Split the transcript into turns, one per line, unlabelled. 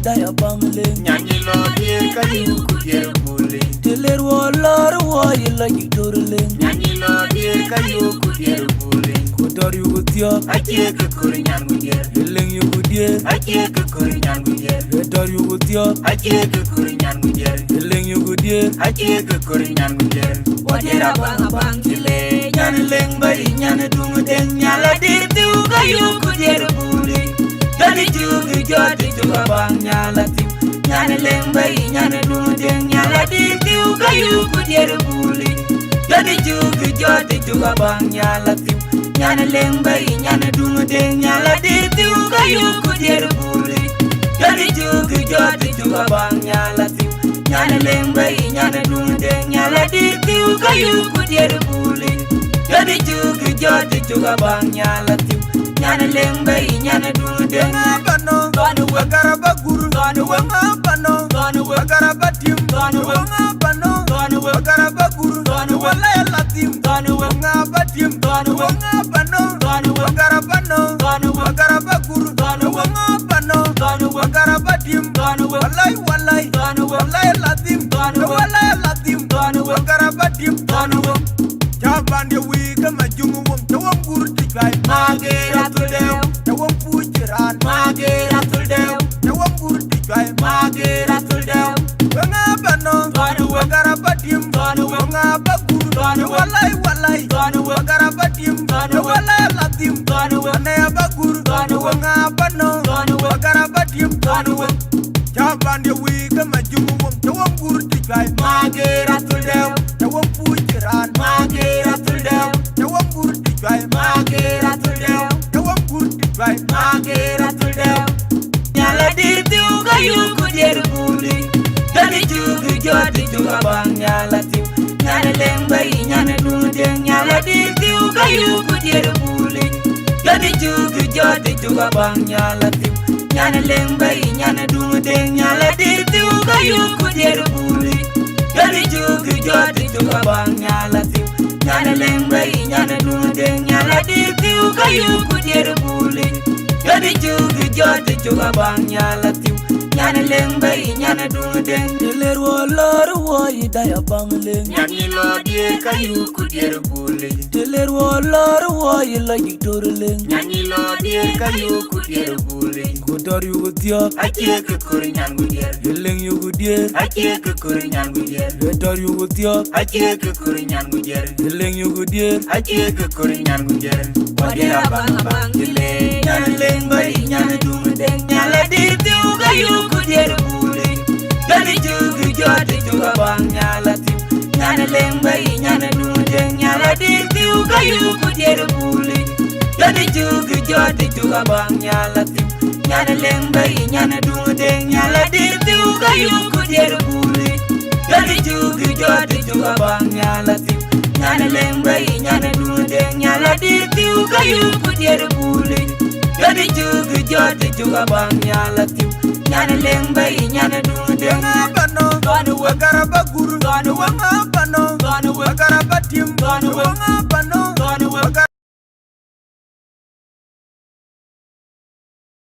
daya bangling.
Nyanyi lo dir kayu kudir buling.
Teler walar wo yilagi dorling.
Nyanyi lo dir kayu kudir buling.
Kudar yugutia
Akie kekuri nyan gujer.
Yileng yugudie
Akie kekuri nyan gujer.
Yedar yugutia
Akie kekuri nyan gujer.
Yileng yugudie
Akie kekuri nyan gujer. Wadira bang abang chile. Nyan leng bari nyan dung deng nyala dir tiu kayu kudir buling. Jadi jugi jodi juga bang nyala tiu. Nyan leng bari nyan dung deng nyala dir tiu kayu kudir buling. Jadi jugi jodi juga bang nyala tiu. Nyana leng bai nyana dungu deng nyala dir tiu kayu kudir buli. Jadi jugi jodi juga bang nyala tiu. Nyana leng bai nyana dungu deng nyala dir tiu kayu kudir buli. Jadi jugi jodi juga bang nyala tiu. Nyana leng bai nyana dungu deng
Bano
Bano
Wagaraba guru
Bano
Bano
Bano
Wagaraba tim
Bano
Bano
Bano
Wagaraba guru
Bano
Walaya latim
Bano
Ngaba tim
Bano
Bano
Bano
Wagaraba no
Bano
Wagaraba guru
Bano
Bano
Bano
Wagaraba tim
Bano
Walay
Bano
Walaya latim
Bano
Walaya latim
Bano
Wagaraba tim
Bano
Chabandi wika majumu wong tawang guru tikai
Magera tuldeu
tawang pujiran
Magera tuldeu
tawang guru tikai
Magera tuldeu
Bano
Bano
Wagaraba tim
Bano
Ngaba guru
Bano
Walay
Bano
Wagaraba tim
Bano
Walaya latim
Bano
Naya guru
Bano
Ngaba no
Bano
Wagaraba tim
Bano
Chabandi wika majumu wong tawang guru tikai
Magera tuldeu
tawang pujiran
Magera tuldeu
tawang guru tikai
Magera tuldeu
tawang guru tikai
Magera tuldeu Nyala dir tiu kayu kudir buli. Jadi jugi jodi juga bang nyala tiu. Nyana leng bai nyana dungu deng nyala dir tiu kayu kudir buli. Jadi jugi jodi juga bang nyala tiu. Nyana leng bai nyana dungu deng nyala dir tiu kayu kudir buli. Jadi jugi jodi juga bang nyala tiu. Nyana leng bai nyana dungu deng nyala dir tiu kayu kudir buli. Jadi jugi jodi juga bang nyala tiu. Nyana leng bai nyana dungu deng.
Teler walar wo daya bangling.
Nyanyi lo dir kayu kudir buli.
Teler walar wo yilagi dorling.
Nyanyi lo dir kayu kudir buli.
Kudar yugutia
Akie kekuri nyan gujer.
Yileng yugudie
Akie kekuri nyan gujer.
Yedar yugutia
Akie kekuri nyan gujer.
Yileng yugudie
Akie kekuri nyan gujer. Wadira bang abang chile. Nyana leng bai nyana dungu deng nyala dir tiu kayu kudir buli. Jadi jugi jodi juga bang nyala tiu. Nyana leng bai nyana dungu deng nyala dir tiu kayu kudir buli. Jadi jugi jodi juga bang nyala tiu. Nyana leng bai nyana dungu deng nyala dir tiu kayu kudir buli. Jadi jugi jodi juga bang nyala tiu. Nyana leng bai nyana dungu deng nyala dir tiu kayu kudir buli. Jadi jugi jodi juga bang nyala tiu. Nyana leng bai nyana dungu deng
Bano
Bano
Wagaraba guru
Bano
Bano
Bano
Wagaraba tim
Bano
Bano